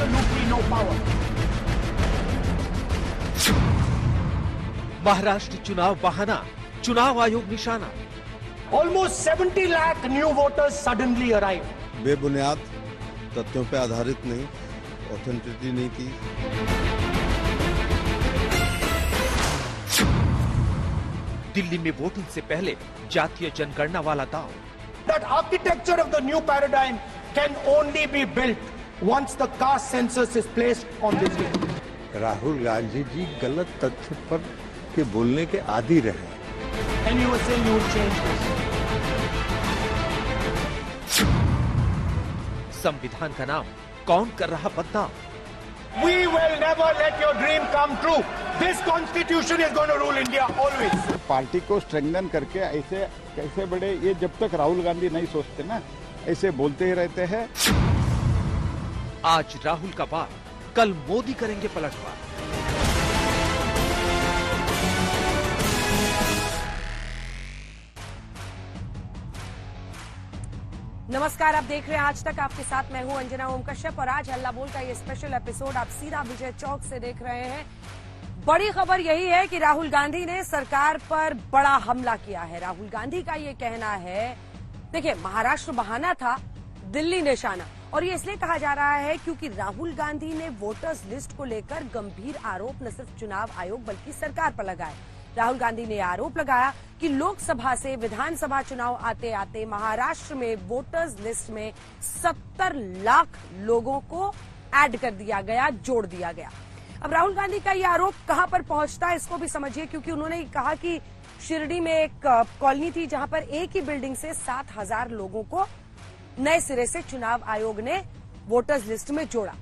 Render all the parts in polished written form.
absolutely no power. Maharashtra चुनाव बहाना, चुनाव आयोग निशाना। Almost 70 lakh new voters suddenly arrived. बेबुनियाद तथ्यों पर आधारित नहीं, ऑथेंटिसिटी नहीं थी। दिल्ली में वोटिंग से पहले जातीय जनगणना वाला दांव। That architecture of the new paradigm can only be built once the caste census is placed on this day. Rahul Gandhi ji गलत तथ्य पर के बोलने के आदी रहे। And you were saying you would change this. संविधान का नाम कौन कर रहा बदनाम? We will never let your dream come true. This constitution is going to rule India always. Party को स्ट्रेंथन करके ऐसे कैसे बढ़े, ये जब तक राहुल गांधी नहीं सोचते ना, ऐसे बोलते ही रहते हैं। आज राहुल का वार, कल मोदी करेंगे पलटवार। नमस्कार, आप देख रहे हैं आज तक। आपके साथ मैं हूं अंजना ओम कश्यप और आज हल्ला बोल का ये स्पेशल एपिसोड आप सीधा विजय चौक से देख रहे हैं। बड़ी खबर यही है कि राहुल गांधी ने सरकार पर बड़ा हमला किया है। राहुल गांधी का ये कहना है, देखिए महाराष्ट्र बहाना था, दिल्ली निशाना, और ये इसलिए कहा जा रहा है क्योंकि राहुल गांधी ने वोटर्स लिस्ट को लेकर गंभीर आरोप न सिर्फ चुनाव आयोग बल्कि सरकार पर लगाए। राहुल गांधी ने आरोप लगाया कि लोकसभा से विधानसभा चुनाव आते आते महाराष्ट्र में वोटर्स लिस्ट में 70 लाख लोगों को ऐड कर दिया गया, जोड़ दिया गया। अब राहुल गांधी का यह आरोप कहां पर पहुंचता है इसको भी समझिए, क्योंकि उन्होंने कहा कि शिरडी में एक कॉलोनी थी जहां पर एक ही बिल्डिंग से 7,000 लोगों को नए सिरे से चुनाव आयोग ने वोटर्स लिस्ट में जोड़ा।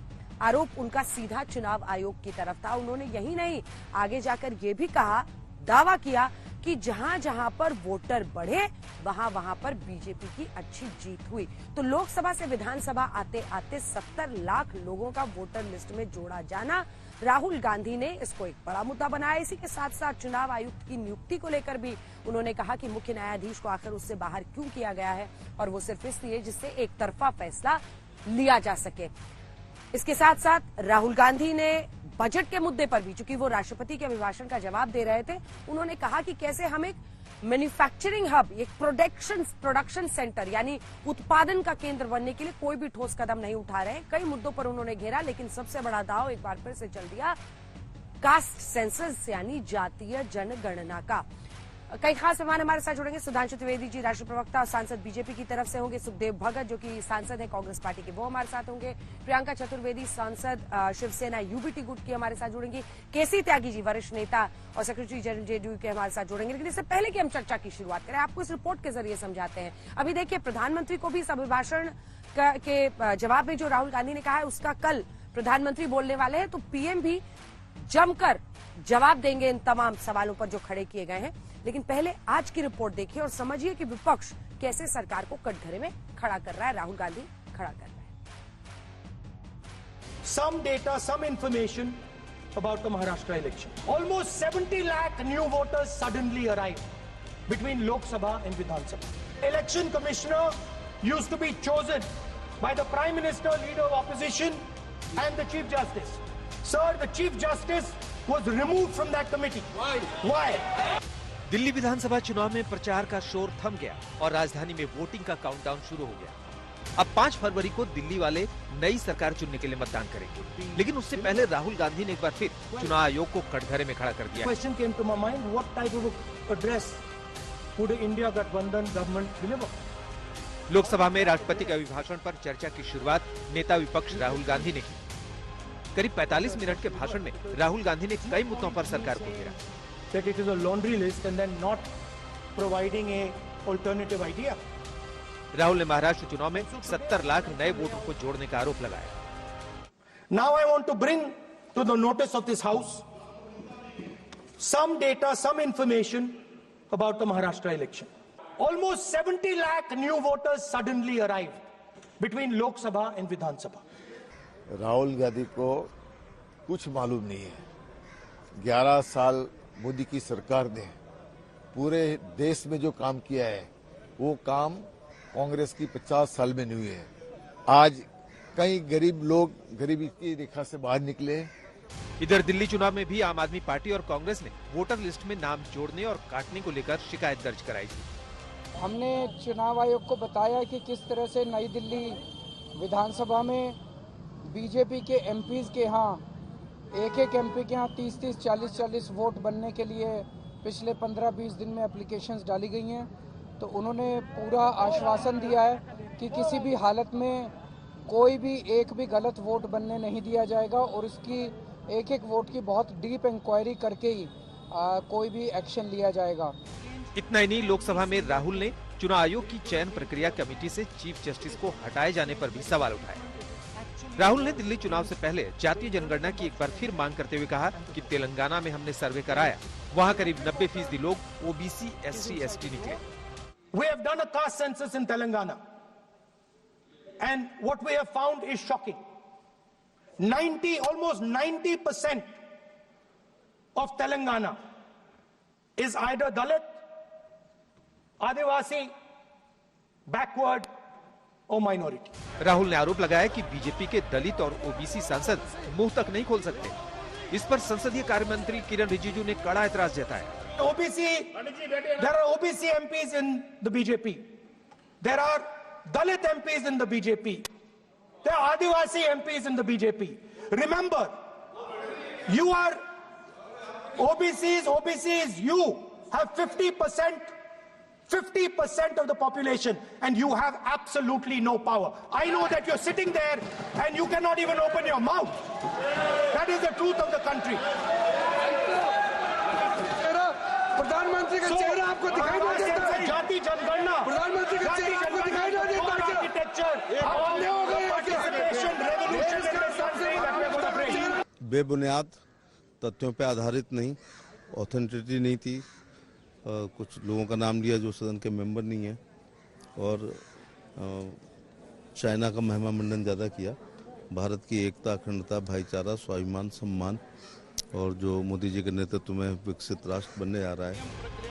आरोप उनका सीधा चुनाव आयोग की तरफ था। उन्होंने यही नहीं, आगे जाकर यह भी कहा, दावा किया कि जहां जहां पर वोटर बढ़े वहां वहां पर बीजेपी की अच्छी जीत हुई। तो लोकसभा से विधानसभा आते आते 70 लाख लोगों का वोटर लिस्ट में जोड़ा जाना, राहुल गांधी ने इसको एक बड़ा मुद्दा बनाया। इसी के साथ साथ चुनाव आयुक्त की नियुक्ति को लेकर भी उन्होंने कहा कि मुख्य न्यायाधीश को आखिर उससे बाहर क्यों किया गया है, और वो सिर्फ इसलिए जिससे एक तरफा फैसला लिया जा सके। इसके साथ साथ राहुल गांधी ने बजट के मुद्दे पर भी, चूंकि वो राष्ट्रपति के अभिभाषण का जवाब दे रहे थे, उन्होंने कहा कि कैसे हम एक मैन्युफैक्चरिंग हब, एक प्रोडक्शन सेंटर यानी उत्पादन का केंद्र बनने के लिए कोई भी ठोस कदम नहीं उठा रहे हैं। कई मुद्दों पर उन्होंने घेरा, लेकिन सबसे बड़ा दाव एक बार फिर से चल दिया कास्ट सेंसस यानी जातीय जनगणना का। कई खास मेहमान हमारे साथ जुड़ेंगे। सुधांशु त्रिवेदी जी राष्ट्रीय प्रवक्ता और सांसद बीजेपी की तरफ से होंगे। सुखदेव भगत जो कि सांसद है कांग्रेस पार्टी के, वो हमारे साथ होंगे। प्रियंका चतुर्वेदी सांसद शिवसेना यूबीटी गुट की हमारे साथ जुड़ेंगी। केसी त्यागी जी वरिष्ठ नेता और सेक्रेटरी जनरल जेडीयू के हमारे साथ जुड़ेंगे। लेकिन इससे पहले कि हम चर्चा की शुरुआत करें, आपको इस रिपोर्ट के जरिए समझाते हैं। अभी देखिए, प्रधानमंत्री को भी इस अभिभाषण के जवाब में जो राहुल गांधी ने कहा है उसका कल प्रधानमंत्री बोलने वाले हैं, तो पीएम भी जमकर जवाब देंगे इन तमाम सवालों पर जो खड़े किए गए हैं। लेकिन पहले आज की रिपोर्ट देखिए और समझिए कि विपक्ष कैसे सरकार को कटघरे में खड़ा कर रहा है, राहुल गांधी खड़ा कर रहे हैं। Some data, some information about the Maharashtra election. Almost 70 lakh new voters suddenly arrived between Lok Sabha and Vidhan Sabha. Election commissioner used to be chosen by the Prime Minister, leader of opposition, and the Chief Justice. Sir, the Chief Justice was removed from that committee. Why? Delhi विधानसभा चुनाव में प्रचार का शोर थम गया और राजधानी में वोटिंग का काउंटडाउन शुरू हो गया। अब 5 फरवरी को दिल्ली वाले नई सरकार चुनने के लिए मतदान करेंगे, लेकिन उससे पहले राहुल गांधी ने एक बार फिर चुनाव आयोग को कटघरे में खड़ा कर दिया। Question came to my mind: What type of address would India Gathbandhan government deliver? Lok Sabha में राष्ट्रपति के अभिभाषण पर चर्चा की शुरुआत नेता विपक्ष राहुल गांधी ने की। करीब 45 मिनट के भाषण में राहुल गांधी ने कई मुद्दों पर सरकार को घेरा। That it is a laundry list and then not providing a alternative idea. Rahul ने महाराष्ट्र चुनाव में 70 लाख नए वोटरों को जोड़ने का आरोप लगाया। Now I want to bring to the notice of this house some data, some information about the Maharashtra election. Almost 70 lakh new voters suddenly arrived between Lok Sabha and Vidhan Sabha. Rahul Gandhi को कुछ मालूम नहीं है। 11 साल मोदी की सरकार ने पूरे देश में जो काम किया है वो काम कांग्रेस की 50 साल में नहीं हुई है। आज कई गरीब लोग गरीबी की रेखा से बाहर निकले। इधर दिल्ली चुनाव में भी आम आदमी पार्टी और कांग्रेस ने वोटर लिस्ट में नाम जोड़ने और काटने को लेकर शिकायत दर्ज कराई थी। हमने चुनाव आयोग को बताया कि किस तरह से नई दिल्ली विधानसभा में बीजेपी के एमपीज के यहाँ एक एमपी के यहाँ 30-30, 40-40 वोट बनने के लिए पिछले 15-20 दिन में एप्लीकेशंस डाली गई हैं। तो उन्होंने पूरा आश्वासन दिया है कि किसी भी हालत में कोई भी एक भी गलत वोट बनने नहीं दिया जाएगा और इसकी एक वोट की बहुत डीप इंक्वायरी करके ही कोई भी एक्शन लिया जाएगा। इतना ही नहीं, लोकसभा में राहुल ने चुनाव आयोग की चयन प्रक्रिया कमेटी से चीफ जस्टिस को हटाए जाने पर भी सवाल उठाए। राहुल ने दिल्ली चुनाव से पहले जातीय जनगणना की एक बार फिर मांग करते हुए कहा कि तेलंगाना में हमने सर्वे कराया, वहाँ करीब 90% लोग ओबीसी, SC, ST निकले। We have done a caste census in Telangana, and what we have found is shocking. Almost 90% of Telangana is either Dalit, Adivasi, backward or minority. Rahul ने आरोप लगाया कि बीजेपी के दलित और ओबीसी सांसद मुंह तक नहीं खोल सकते। इस पर संसदीय कार्य मंत्री किरण रिजिजू ने कड़ा एतराज जताया। There are OBC MPs in the BJP. There are Dalit MPs in the BJP. There are Adivasi MPs in the BJP. Remember, you are OBCs, you have 50% of the population, and you have absolutely no power. I know that you're sitting there and you cannot even open your mouth. That is the truth of the country. प्रधानमंत्री का चेहरा आपको दिखाई नहीं देता है। जाति जनगणना, प्रधानमंत्री का चेहरा आपको दिखाई नहीं देता है। आर्किटेक्चर, बेबुनियाद तथ्यों पे आधारित नहीं, ऑथेंटिसिटी नहीं थी। कुछ लोगों का नाम लिया जो सदन के मेंबर नहीं है और चाइना का महिमा मंडन ज्यादा किया। भारत की एकता, अखंडता, भाईचारा, स्वाभिमान, सम्मान और जो मोदी जी के नेतृत्व में विकसित राष्ट्र बनने जा रहा है।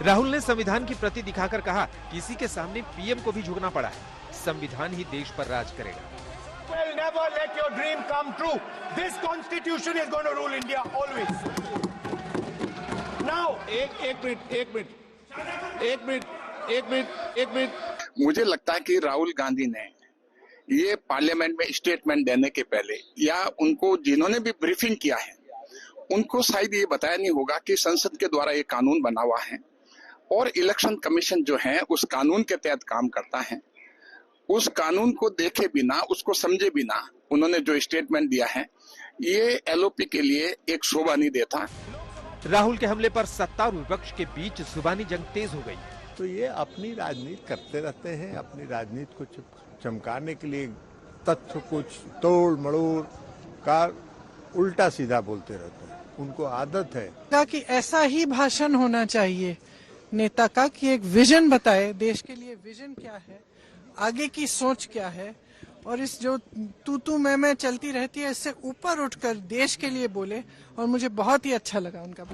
राहुल ने संविधान की प्रति दिखाकर कहा कि इसी के सामने पीएम को भी झुकना पड़ा है। संविधान ही देश पर राज करेगा। Will never let your dream come true. This constitution is going to rule India always. Now, एक मिनट। मुझे लगता है कि राहुल गांधी ने ये पार्लियामेंट में स्टेटमेंट देने के पहले या उनको जिन्होंने भी ब्रीफिंग किया है उनको शायद ये बताया नहीं होगा कि संसद के द्वारा ये कानून बना हुआ है और इलेक्शन कमीशन जो है उस कानून के तहत काम करता है। उस कानून को देखे बिना, उसको समझे बिना उन्होंने जो स्टेटमेंट दिया है ये एलओपी के लिए एक शोभा नहीं देता। राहुल के हमले पर सत्ता और विपक्ष के बीच जुबानी जंग तेज हो गई। तो ये अपनी राजनीति करते रहते हैं, अपनी राजनीति को चमकाने के लिए तथ्य कुछ तोड़ मड़ोड़ का उल्टा सीधा बोलते रहते हैं। उनको आदत है कि ऐसा ही भाषण होना चाहिए नेता का कि एक विजन बताए, देश के लिए विजन क्या है, आगे की सोच क्या है, और इस जो तू मैं चलती रहती है इससे ऊपर उठकर देश के लिए बोले, और मुझे बहुत ही अच्छा लगा उनका।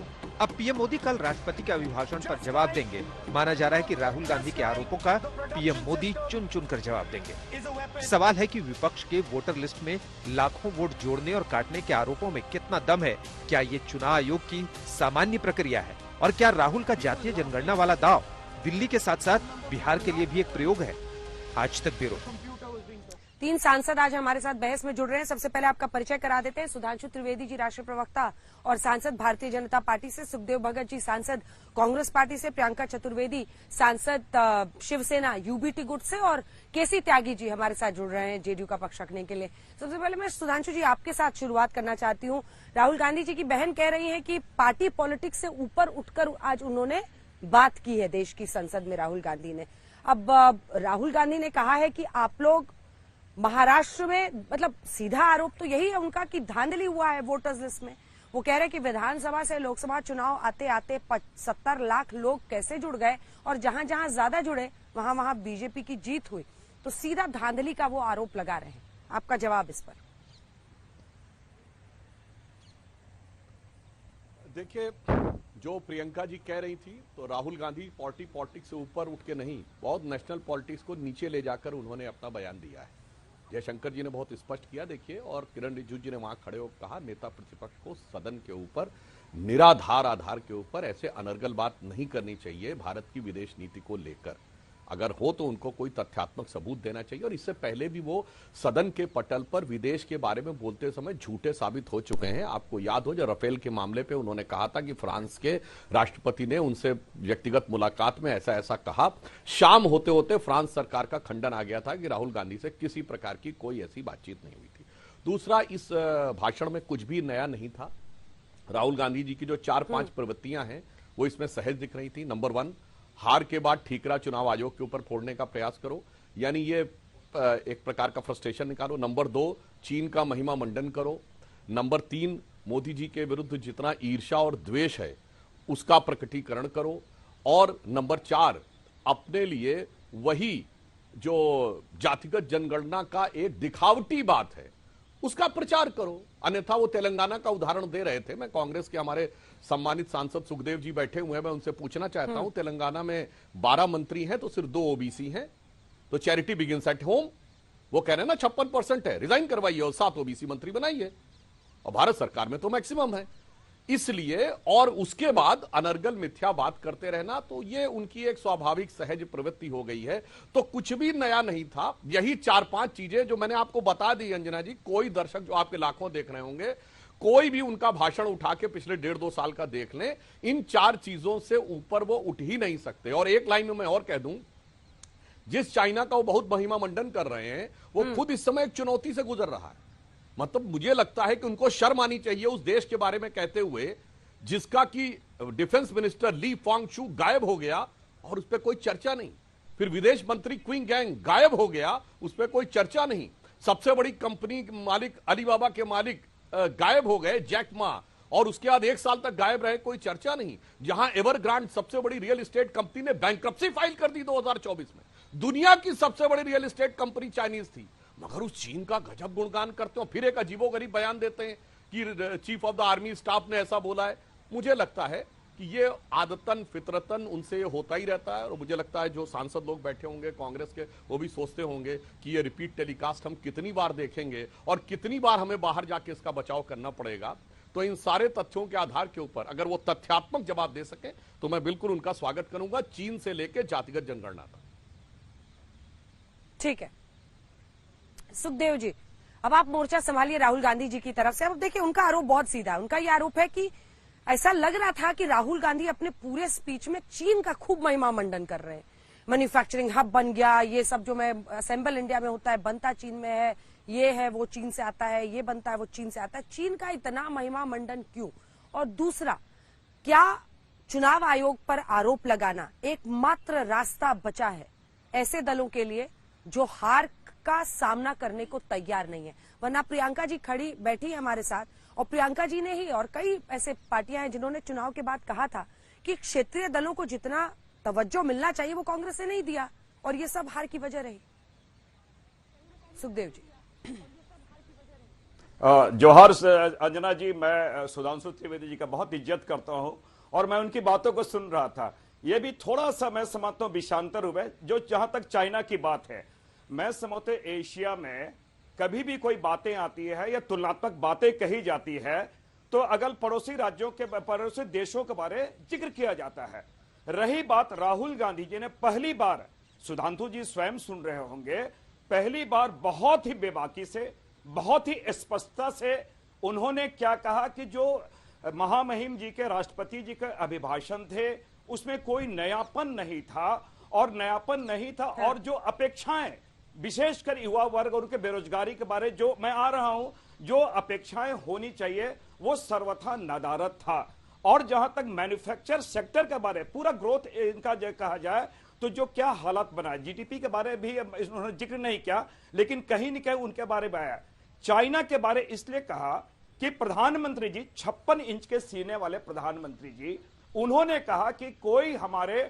अब पीएम मोदी कल राष्ट्रपति के अभिभाषण पर जवाब देंगे। माना जा रहा है कि राहुल गांधी के आरोपों का पीएम मोदी चुन चुन कर जवाब देंगे। सवाल है कि विपक्ष के वोटर लिस्ट में लाखों वोट जोड़ने और काटने के आरोपों में कितना दम है। क्या ये चुनाव आयोग की सामान्य प्रक्रिया है, और क्या राहुल का जातीय जनगणना वाला दाव दिल्ली के साथ साथ बिहार के लिए भी एक प्रयोग है? आज तक ब्यूरो। 3 सांसद आज हमारे साथ बहस में जुड़ रहे हैं। सबसे पहले आपका परिचय करा देते हैं। सुधांशु त्रिवेदी जी राष्ट्रीय प्रवक्ता और सांसद भारतीय जनता पार्टी से, सुखदेव भगत जी सांसद कांग्रेस पार्टी से, प्रियंका चतुर्वेदी सांसद शिवसेना यूबीटी गुट से, और केसी त्यागी जी हमारे साथ जुड़ रहे हैं जेडीयू का पक्ष रखने के लिए। सबसे पहले मैं सुधांशु जी आपके साथ शुरुआत करना चाहती हूँ। राहुल गांधी जी की बहन कह रही है कि पार्टी पॉलिटिक्स से ऊपर उठकर आज उन्होंने बात की है देश की संसद में। राहुल गांधी ने राहुल गांधी ने कहा है कि आप लोग महाराष्ट्र में, मतलब सीधा आरोप तो यही है उनका कि धांधली हुआ है वोटर्स लिस्ट में। वो कह रहे हैं कि विधानसभा से लोकसभा चुनाव आते आते 70 लाख लोग कैसे जुड़ गए, और जहां जहां ज्यादा जुड़े वहां वहां बीजेपी की जीत हुई। तो सीधा धांधली का वो आरोप लगा रहे हैं। आपका जवाब इस पर? देखिए, जो प्रियंका जी कह रही थी, तो राहुल गांधी पॉलिटिक्स से ऊपर उठ के नहीं, बहुत नेशनल पॉलिटिक्स को नीचे ले जाकर उन्होंने अपना बयान दिया है। जयशंकर जी ने बहुत स्पष्ट किया, देखिए, और किरण रिजिजू जी ने वहां खड़े होकर कहा नेता प्रतिपक्ष को सदन के ऊपर निराधार आधार के ऊपर ऐसे अनर्गल बात नहीं करनी चाहिए भारत की विदेश नीति को लेकर। अगर हो तो उनको कोई तथ्यात्मक सबूत देना चाहिए। और इससे पहले भी वो सदन के पटल पर विदेश के बारे में बोलते समय झूठे साबित हो चुके हैं। आपको याद हो जो राफेल के मामले पे उन्होंने कहा था कि फ्रांस के राष्ट्रपति ने उनसे व्यक्तिगत मुलाकात में ऐसा ऐसा कहा। शाम होते होते फ्रांस सरकार का खंडन आ गया था कि राहुल गांधी से किसी प्रकार की कोई ऐसी बातचीत नहीं हुई थी। दूसरा, इस भाषण में कुछ भी नया नहीं था। राहुल गांधी जी की जो 4-5 प्रवृत्तियां हैं वो इसमें सहज दिख रही थी। नंबर 1, हार के बाद ठीकरा चुनाव आयोग के ऊपर फोड़ने का प्रयास करो, यानी ये एक प्रकार का फ्रस्ट्रेशन निकालो। नंबर 2, चीन का महिमा मंडन करो। नंबर 3, मोदी जी के विरुद्ध जितना ईर्ष्या और द्वेष है उसका प्रकटीकरण करो। और नंबर 4, अपने लिए वही जो जातिगत जनगणना का एक दिखावटी बात है उसका प्रचार करो। अन्यथा वो तेलंगाना का उदाहरण दे रहे थे। मैं कांग्रेस के हमारे सम्मानित सांसद सुखदेव जी बैठे हुए हैं, मैं उनसे पूछना चाहता हूं, तेलंगाना में 12 मंत्री हैं तो सिर्फ 2 ओबीसी हैं, तो चैरिटी बिगिंस एट होम। वो कह रहे हैं ना 56% है, रिजाइन करवाइए और 7 ओबीसी मंत्री बनाइए। और भारत सरकार में तो मैक्सिमम है। इसलिए और उसके बाद अनर्गल मिथ्या बात करते रहना, तो ये उनकी एक स्वाभाविक सहज प्रवृत्ति हो गई है। तो कुछ भी नया नहीं था। यही 4-5 चीजें जो मैंने आपको बता दी अंजना जी, कोई दर्शक जो आपके लाखों देख रहे होंगे, कोई भी उनका भाषण उठा के पिछले 1.5-2 साल का देख लें, इन 4 चीजों से ऊपर वो उठ ही नहीं सकते। और एक लाइन में मैं और कह दूं, जिस चाइना का वो बहुत महिमा मंडन कर रहे हैं वो खुद इस समय एक चुनौती से गुजर रहा है। मतलब मुझे लगता है कि उनको शर्म आनी चाहिए उस देश के बारे में कहते हुए जिसका कि डिफेंस मिनिस्टर ली फांगशू गायब हो गया और उस पर कोई चर्चा नहीं। फिर विदेश मंत्री क्विंग गैंग गायब हो गया, उस पर कोई चर्चा नहीं। सबसे बड़ी कंपनी मालिक अलीबाबा के मालिक गायब हो गए, जैक मा, और उसके बाद 1 साल तक गायब रहे, कोई चर्चा नहीं। जहां एवरग्रांड सबसे बड़ी रियल एस्टेट कंपनी ने बैंक्रप्सी फाइल कर दी 2024 में। दुनिया की सबसे बड़ी रियल एस्टेट कंपनी चाइनीज थी, मगर उस चीन का गजब गुणगान करते हो। फिर एक अजीबोगरीब बयान देते हैं कि chief of the army staff ने ऐसा बोला है। मुझे लगता है कि ये आदतन फितरतन उनसे होता ही रहता है। और मुझे लगता है जो सांसद लोग बैठे होंगे कांग्रेस के, वो भी सोचते होंगे कि ये रिपीट टेलीकास्ट हम कितनी बार देखेंगे और कितनी बार हमें बाहर जाके इसका बचाव करना पड़ेगा। तो इन सारे तथ्यों के आधार के ऊपर अगर वो तथ्यात्मक जवाब दे सके तो मैं बिल्कुल उनका स्वागत करूंगा, चीन से लेकर जातिगत जनगणना तक। ठीक है सुखदेव जी, अब आप मोर्चा संभालिए राहुल गांधी जी की तरफ से। अब देखिए उनका आरोप बहुत सीधा है। उनका यह आरोप है कि ऐसा लग रहा था कि राहुल गांधी अपने पूरे स्पीच में चीन का खूब महिमा मंडन कर रहे हैं। मैन्युफैक्चरिंग हब बन गया, ये सब जो मैं असेंबल इंडिया में होता है बनता चीन में है, ये है वो चीन से आता है, ये बनता है वो चीन से आता है। चीन का इतना महिमा मंडन क्यों? और दूसरा, क्या चुनाव आयोग पर आरोप लगाना एकमात्र रास्ता बचा है ऐसे दलों के लिए जो हार का सामना करने को तैयार नहीं है? वरना प्रियंका जी खड़ी बैठी है हमारे साथ, और प्रियंका जी ने ही और कई ऐसे पार्टियां हैं जिन्होंने चुनाव के बाद कहा था कि क्षेत्रीय दलों को जितना तवज्जो मिलना चाहिए वो कांग्रेस ने नहीं दिया और ये सब हार की वजह रही। सुखदेव जी। जौहर अंजना जी, मैं सुधांशु त्रिवेदी जी का बहुत इज्जत करता हूं और मैं उनकी बातों को सुन रहा था। ये भी थोड़ा सा मैं समझता हूं विषांतर हुआ है। जो जहां तक चाइना की बात है, मैं समझता हूं एशिया में कभी भी कोई बातें आती है या तुलनात्मक बातें कही जाती है तो अगल पड़ोसी राज्यों के, पड़ोसी देशों के बारे जिक्र किया जाता है। रही बात राहुल गांधी जी ने पहली बार, सुधांशु जी स्वयं सुन रहे होंगे, पहली बार बहुत ही बेबाकी से, बहुत ही स्पष्टता से उन्होंने क्या कहा कि जो महामहिम जी के, राष्ट्रपति जी के अभिभाषण थे उसमें कोई नयापन नहीं था और नयापन नहीं था और जो अपेक्षाएं विशेषकर युवा वर्ग और उनके बेरोजगारी के बारे जो मैं आ रहा हूं, जो अपेक्षाएं होनी चाहिए वो सर्वथा नदारद था। और जहां तक मैन्युफैक्चर सेक्टर के बारे पूरा ग्रोथ इनका जो कहा जाए तो जो क्या हालात बना, जीडीपी के बारे भी उन्होंने जिक्र नहीं किया, लेकिन कहीं न कहीं उनके बारे में आया। चाइना के बारे इसलिए कहा कि प्रधानमंत्री जी, 56 इंच के सीने वाले प्रधानमंत्री जी, उन्होंने कहा कि कोई हमारे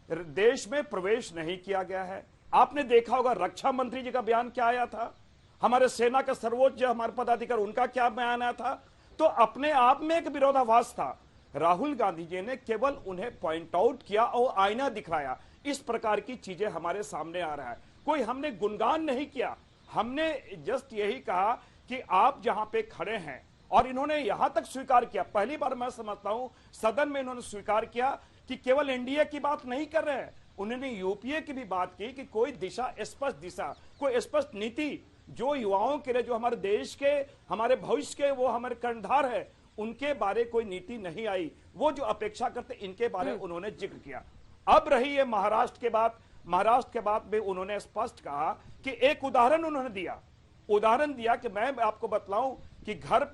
देश में प्रवेश नहीं किया गया है। आपने देखा होगा रक्षा मंत्री जी का बयान क्या आया था, हमारे सेना का सर्वोच्च हमारे पदाधिकारी उनका क्या बयान आया था। तो अपने आप में एक विरोधाभास था। राहुल गांधी जी ने केवल उन्हें पॉइंट आउट किया और आईना दिखाया। इस प्रकार की चीजें हमारे सामने आ रहा है। कोई हमने गुणगान नहीं किया, हमने जस्ट यही कहा कि आप जहां पे खड़े हैं, और इन्होंने यहां तक स्वीकार किया, पहली बार मैं समझता हूं सदन में इन्होंने स्वीकार किया कि केवल एनडीए की बात नहीं कर रहे हैं, उन्होंने यूपीए की भी बात की कि कोई दिशा, स्पष्ट दिशा, कोई स्पष्ट नीति जो युवाओं के लिए, जो हमारे देश के, हमारे भविष्य के वो हमारे कर्णधार है, उनके बारे कोई नीति नहीं आई। वो जो अपेक्षा करते इनके बारे उन्होंने जिक्र किया। अब रही है महाराष्ट्र के बाद, महाराष्ट्र के बाद में उन्होंने स्पष्ट कहा कि एक उदाहरण उन्होंने दिया, उदाहरण दिया कि मैं आपको बतलाऊं कि घर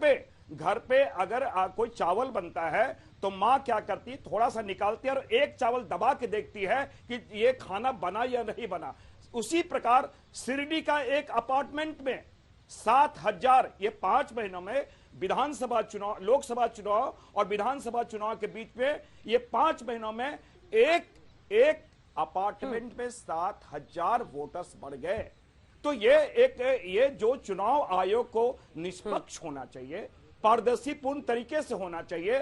पे अगर कोई चावल बनता है तो मां क्या करती है, थोड़ा सा निकालती है और एक चावल दबा के देखती है कि ये खाना बना या नहीं बना। उसी प्रकार शिरडी का एक अपार्टमेंट में 7,000, ये 5 महीनों में विधानसभा चुनाव, लोकसभा चुनाव और विधानसभा चुनाव के बीच में ये 5 महीनों में एक अपार्टमेंट में 7,000 वोटर्स बढ़ गए। तो ये जो चुनाव आयोग को निष्पक्ष होना चाहिए, पारदर्शीपूर्ण तरीके से होना चाहिए,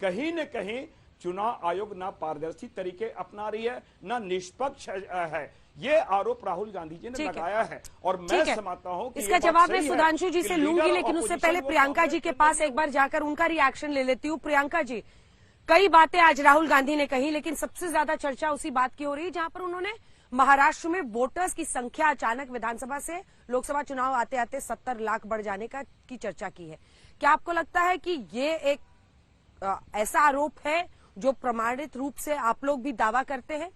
कहीं न कहीं चुनाव आयोग ना पारदर्शी तरीके अपना रही है, ना निष्पक्ष है। ये आरोप राहुल गांधी जी ने लगाया है और मैं समझता हूं कि इसका जवाब मैं सुधांशु जी से लूंगी, लेकिन उससे पहले प्रियंका जी के पास एक बार जाकर उनका रिएक्शन ले लेती हूँ। प्रियंका जी, कई बातें आज राहुल गांधी ने कही, लेकिन सबसे ज्यादा चर्चा उसी बात की हो रही है जहां पर उन्होंने महाराष्ट्र में वोटर्स की संख्या अचानक विधानसभा से लोकसभा चुनाव आते आते 70 लाख बढ़ जाने की चर्चा की है। क्या आपको लगता है कि ये एक ऐसा आरोप है जो प्रमाणित रूप से आप लोग भी दावा करते हैं?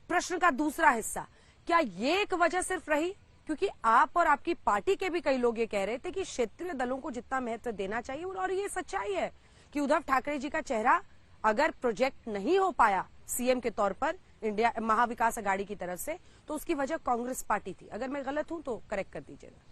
प्रश्न का दूसरा हिस्सा, क्या ये एक वजह सिर्फ रही क्योंकि आप और आपकी पार्टी के भी कई लोग ये कह रहे थे कि क्षेत्रीय दलों को जितना महत्व देना चाहिए, और ये सच्चाई है कि उद्धव ठाकरे जी का चेहरा अगर प्रोजेक्ट नहीं हो पाया सीएम के तौर पर इंडिया महाविकास अघाड़ी की तरफ से, तो उसकी वजह कांग्रेस पार्टी थी। अगर मैं गलत हूं तो करेक्ट कर दीजिएगा।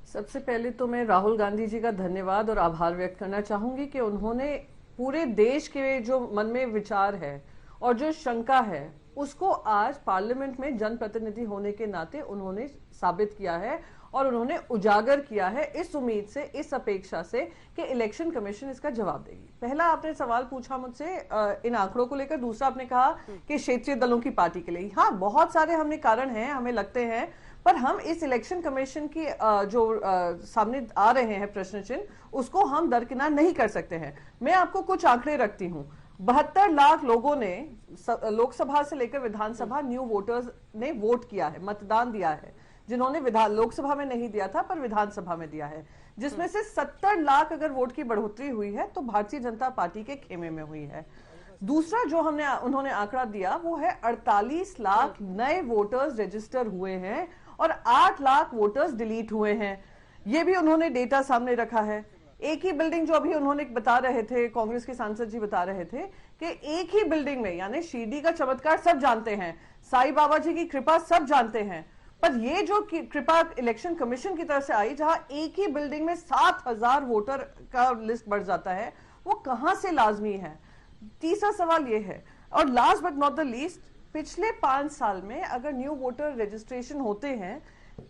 सबसे पहले तो मैं राहुल गांधी जी का धन्यवाद और आभार व्यक्त करना चाहूंगी कि उन्होंने पूरे देश के जो मन में विचार है और जो शंका है उसको आज पार्लियामेंट में जनप्रतिनिधि होने के नाते उन्होंने साबित किया है और उन्होंने उजागर किया है, इस उम्मीद से, इस अपेक्षा से कि इलेक्शन कमीशन इसका जवाब देगी। पहला आपने सवाल पूछा मुझसे इन आंकड़ों को लेकर, दूसरा आपने कहा कि क्षेत्रीय दलों की पार्टी के लिए। हाँ, बहुत सारे हमने कारण हैं, हमें लगते हैं, पर हम इस इलेक्शन कमीशन की जो सामने आ रहे हैं प्रश्न चिन्ह, उसको हम दरकिनार नहीं कर सकते हैं। मैं आपको कुछ आंकड़े रखती हूँ। 72 लाख लोगों ने लोकसभा से लेकर विधानसभा न्यू वोटर्स ने वोट किया है, मतदान दिया है, जिन्होंने लोकसभा में नहीं दिया था पर विधानसभा में दिया है, जिसमें से 70 लाख अगर वोट की बढ़ोतरी हुई है तो भारतीय जनता पार्टी के खेमे में हुई है। दूसरा जो उन्होंने आंकड़ा दिया वो है 48 लाख नए वोटर्स रजिस्टर हुए हैं और 8 लाख वोटर्स डिलीट हुए हैं। ये भी उन्होंने डेटा सामने रखा है। एक ही बिल्डिंग, जो अभी उन्होंने बता रहे थे, कांग्रेस के सांसद जी बता रहे थे कि एक ही बिल्डिंग में, यानी शिरडी का चमत्कार सब जानते हैं, साईं बाबा जी की कृपा सब जानते हैं, पर ये जो कृपा इलेक्शन कमीशन की तरफ से आई, जहां एक ही बिल्डिंग में 7,000 वोटर का लिस्ट बढ़ जाता है, वो कहां से लाजमी है? तीसरा सवाल ये है, और last but not the least, पिछले 5 साल में अगर न्यू वोटर रजिस्ट्रेशन होते हैं,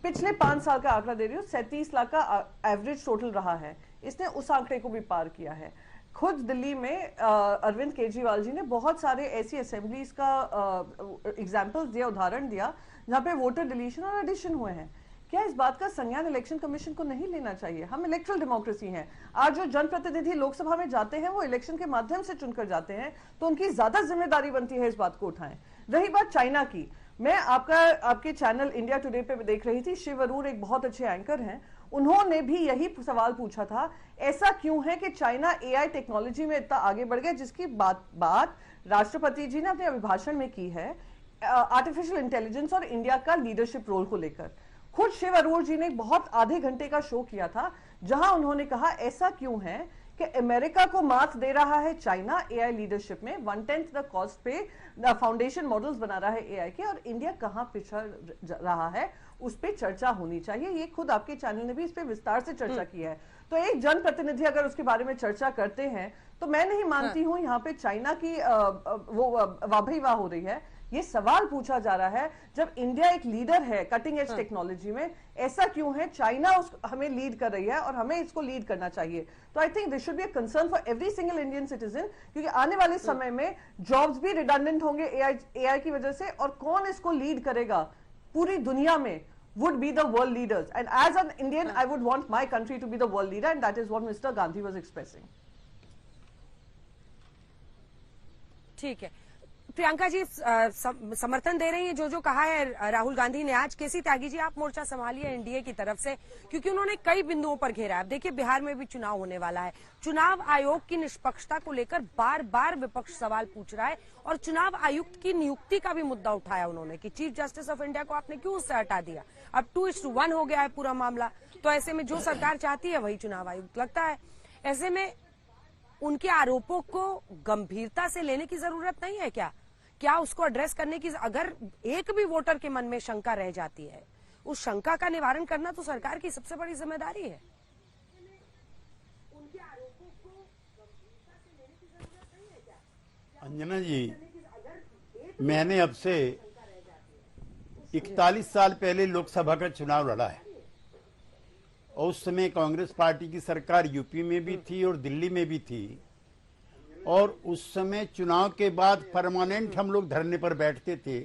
पिछले 5 साल का आंकड़ा दे रही हूँ, 37 लाख का एवरेज टोटल रहा है, इसने उस आंकड़े को भी पार किया है। खुद दिल्ली में अरविंद केजरीवाल जी ने बहुत सारे ऐसी असेंबलीज का एग्जाम्पल्स दिया, उदाहरण दिया, जहां पे वोटर डिलीशन और एडिशन हुए हैं। क्या इस बात का संज्ञान इलेक्शन कमीशन को नहीं लेना चाहिए? हम इलेक्ट्रल डेमोक्रेसी हैं। आज जो जनप्रतिनिधि लोकसभा में जाते हैं वो इलेक्शन के माध्यम से चुनकर जाते हैं, तो उनकी ज्यादा जिम्मेदारी बनती है इस बात को उठाएं। रही बात चाइना की, मैं आपके चैनल इंडिया टुडे पे देख रही थी, शिव अरोड़ा एक बहुत अच्छे एंकर हैं, उन्होंने भी यही सवाल पूछा था, ऐसा क्यों है कि चाइना एआई टेक्नोलॉजी में इतना आगे बढ़ गया, जिसकी बात राष्ट्रपति जी ने अपने अभिभाषण में की है, आर्टिफिशियल इंटेलिजेंस और इंडिया का लीडरशिप रोल को लेकर। खुद शिव अरोड़ा जी ने बहुत आधे घंटे का शो किया था, जहां उन्होंने कहा ऐसा क्यों है कि अमेरिका को मात दे रहा है चाइना एआई लीडरशिप में, 1/10 द कॉस्ट पे फाउंडेशन मॉडल्स बना रहा है एआई के, और इंडिया कहां पिछड़ रहा है, उस पर चर्चा होनी चाहिए। ये खुद आपके चैनल ने भी इस पे विस्तार से चर्चा की है। तो एक जनप्रतिनिधि अगर उसके बारे में चर्चा करते हैं, तो मैं नहीं मानती हूं यहाँ पे चाइना की वो वाह हो रही है। ये सवाल पूछा जा रहा है, जब इंडिया एक लीडर है कटिंग एज टेक्नोलॉजी में, ऐसा क्यों है चाइना हमें लीड कर रही है और हमें इसको लीड करना चाहिए? तो I think this should be a concern for every single Indian citizen, क्योंकि आने वाले समय में जॉब्स भी रिडंडेंट होंगे एआई की वजह से, और कौन इसको लीड करेगा पूरी दुनिया में would be the world leaders. And as an Indian, I would want my country to be the world leader, and that is what Mr. Gandhi was expressing. ठीक है, प्रियंका जी समर्थन दे रही हैं जो कहा है राहुल गांधी ने आज। केसी त्यागी जी, आप मोर्चा संभालिए एनडीए की तरफ से, क्योंकि उन्होंने कई बिंदुओं पर घेरा है। अब देखिए, बिहार में भी चुनाव होने वाला है, चुनाव आयोग की निष्पक्षता को लेकर बार बार विपक्ष सवाल पूछ रहा है, और चुनाव आयुक्त की नियुक्ति का भी मुद्दा उठाया उन्होंने कि चीफ जस्टिस ऑफ इंडिया को आपने क्यों उससे हटा दिया। अब 2:1 हो गया है पूरा मामला, तो ऐसे में जो सरकार चाहती है वही चुनाव आयुक्त लगता है। ऐसे में उनके आरोपों को गंभीरता से लेने की जरूरत नहीं है क्या उसको एड्रेस करने की, अगर एक भी वोटर के मन में शंका रह जाती है, उस शंका का निवारण करना तो सरकार की सबसे बड़ी जिम्मेदारी है। अंजना जी, मैंने अब से 41 साल पहले लोकसभा का चुनाव लड़ा है, और उस समय कांग्रेस पार्टी की सरकार यूपी में भी थी और दिल्ली में भी थी, और उस समय चुनाव के बाद परमानेंट हम लोग धरने पर बैठते थे